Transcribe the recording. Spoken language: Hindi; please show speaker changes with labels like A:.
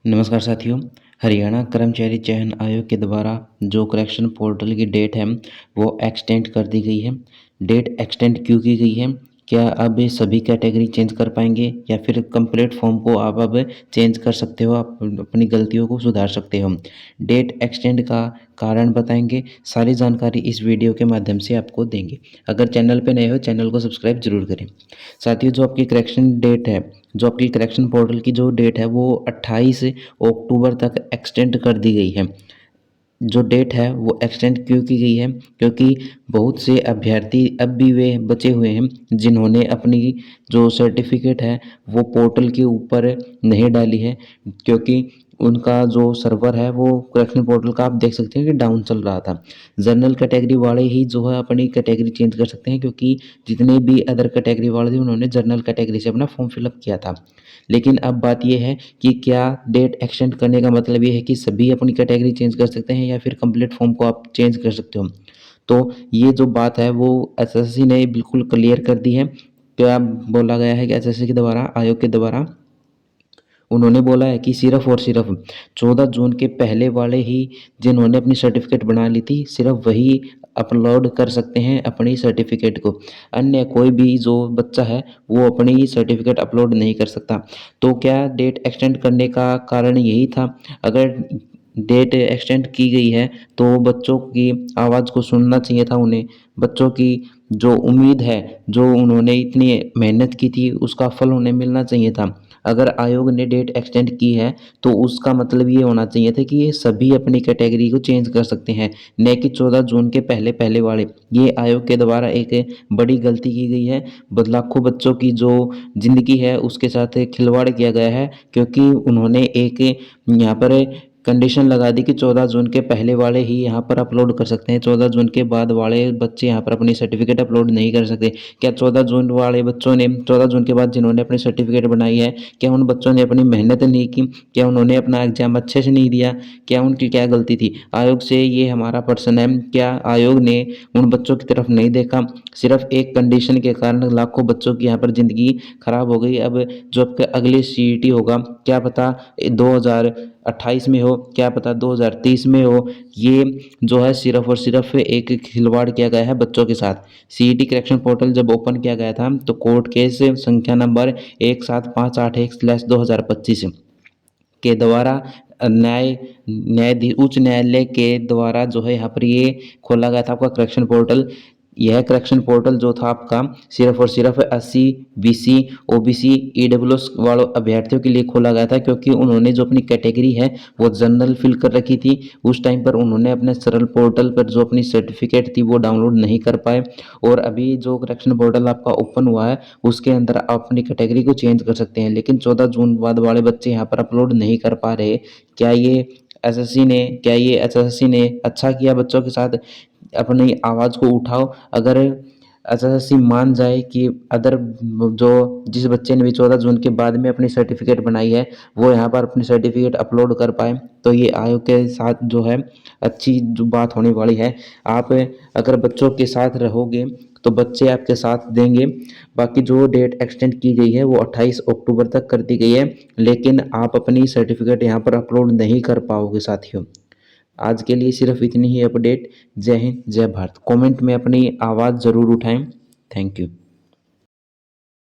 A: नमस्कार साथियों। हरियाणा कर्मचारी चयन आयोग के द्वारा जो करेक्शन पोर्टल की डेट है वो एक्सटेंड कर दी गई है। डेट एक्सटेंड क्यों की गई है? क्या अब ये सभी कैटेगरी चेंज कर पाएंगे या फिर कंप्लीट फॉर्म को आप अब चेंज कर सकते हो, आप अपनी गलतियों को सुधार सकते हो। डेट एक्सटेंड का कारण बताएंगे, सारी जानकारी इस वीडियो के माध्यम से आपको देंगे। अगर चैनल पे नए हो चैनल को सब्सक्राइब जरूर करें। साथियों, जो आपकी करेक्शन डेट है, जो आपकी करेक्शन पोर्टल की जो डेट है वो 28 अक्टूबर तक एक्सटेंड कर दी गई है। जो डेट है वो एक्सटेंड क्यों की गई है? क्योंकि बहुत से अभ्यर्थी अब भी वे बचे हुए हैं जिन्होंने अपनी जो सर्टिफिकेट है वो पोर्टल के ऊपर नहीं डाली है, क्योंकि उनका जो सर्वर है वो करेक्शन पोर्टल का आप देख सकते हैं कि डाउन चल रहा था। जनरल कैटेगरी वाले ही जो है अपनी कैटेगरी चेंज कर सकते हैं, क्योंकि जितने भी अदर कैटेगरी वाले थे उन्होंने जनरल कैटेगरी से अपना फॉर्म फिलअप किया था। लेकिन अब बात यह है कि क्या डेट एक्सटेंड करने का मतलब ये है कि सभी अपनी कैटेगरी चेंज कर सकते हैं या फिर कंप्लीट फॉर्म को आप चेंज कर सकते हो? तो ये जो बात है वो एसएससी ने बिल्कुल क्लियर कर दी है। क्या बोला गया है कि एसएससी के द्वारा, आयोग के द्वारा उन्होंने बोला है कि सिर्फ और सिर्फ 14 जून के पहले वाले ही जिन्होंने अपनी सर्टिफिकेट बना ली थी सिर्फ वही अपलोड कर सकते हैं अपनी सर्टिफिकेट को। अन्य कोई भी जो बच्चा है वो अपनी सर्टिफिकेट अपलोड नहीं कर सकता। तो क्या डेट एक्सटेंड करने का कारण यही था? अगर डेट एक्सटेंड की गई है तो बच्चों की आवाज़ को सुनना चाहिए था उन्हें। बच्चों की जो उम्मीद है, जो उन्होंने इतनी मेहनत की थी उसका फल उन्हें मिलना चाहिए था। अगर आयोग ने डेट एक्सटेंड की है तो उसका मतलब ये होना चाहिए था कि ये सभी अपनी कैटेगरी को चेंज कर सकते हैं, न कि 14 जून के पहले पहले वाले। ये आयोग के द्वारा एक बड़ी गलती की गई है। लाखों बच्चों की जो ज़िंदगी है उसके साथ खिलवाड़ किया गया है, क्योंकि उन्होंने एक यहाँ पर कंडीशन लगा दी कि 14 जून के पहले वाले ही यहाँ पर अपलोड कर सकते हैं, 14 जून के बाद वाले बच्चे यहाँ पर अपनी सर्टिफिकेट अपलोड नहीं कर सकते। क्या 14 जून वाले बच्चों ने, 14 जून के बाद जिन्होंने अपनी सर्टिफिकेट बनाई है, क्या उन बच्चों ने अपनी मेहनत नहीं की? क्या उन्होंने अपना एग्जाम अच्छे से नहीं दिया? क्या उनकी क्या गलती थी? आयोग से ये हमारा प्रश्न है। क्या आयोग ने उन बच्चों की तरफ नहीं देखा? सिर्फ एक कंडीशन के कारण लाखों बच्चों की यहाँ पर ज़िंदगी खराब हो गई। अब जो आपका अगले सीईटी होगा, क्या पता 2028 में हो, क्या पता 2030 में हो। ये जो है सिर्फ और सिर्फ एक खिलवाड़ किया गया है बच्चों के साथ। सीईटी करेक्शन पोर्टल जब ओपन किया गया था तो कोर्ट केस संख्या नंबर 17581/2025 के द्वारा न्यायाधीश उच्च न्यायालय के द्वारा जो है यहाँ पर ये खोला गया था आपका करेक्शन पोर्टल। यह करेक्शन पोर्टल जो था आपका सिर्फ और सिर्फ एससी, बीसी, ओबीसी, ईडब्ल्यूएस वालों अभ्यर्थियों के लिए खोला गया था, क्योंकि उन्होंने जो अपनी कैटेगरी है वो जनरल फिल कर रखी थी। उस टाइम पर उन्होंने अपने सरल पोर्टल पर जो अपनी सर्टिफिकेट थी वो डाउनलोड नहीं कर पाए। और अभी जो करेक्शन पोर्टल आपका ओपन हुआ है उसके अंदर आप अपनी कैटेगरी को चेंज कर सकते हैं, लेकिन 14 जून बाद वाले बच्चे यहाँ पर अपलोड नहीं कर पा रहे। क्या ये एसएससी ने अच्छा किया बच्चों के साथ? अपनी आवाज़ को उठाओ। अगर एसएससी मान जाए कि अदर जो जिस बच्चे ने भी 14 जून के बाद में अपनी सर्टिफिकेट बनाई है वो यहाँ पर अपनी सर्टिफिकेट अपलोड कर पाए, तो ये आयोग के साथ जो है अच्छी जो बात होने वाली है। आप अगर बच्चों के साथ रहोगे तो बच्चे आपके साथ देंगे। बाकी जो डेट एक्सटेंड की गई है वो 28 अक्टूबर तक कर दी गई है, लेकिन आप अपनी सर्टिफिकेट यहाँ पर अपलोड नहीं कर पाओगे साथियों। आज के लिए सिर्फ इतनी ही अपडेट। जय हिंद, जय भारत। कमेंट में अपनी आवाज़ ज़रूर उठाएं। Thank you.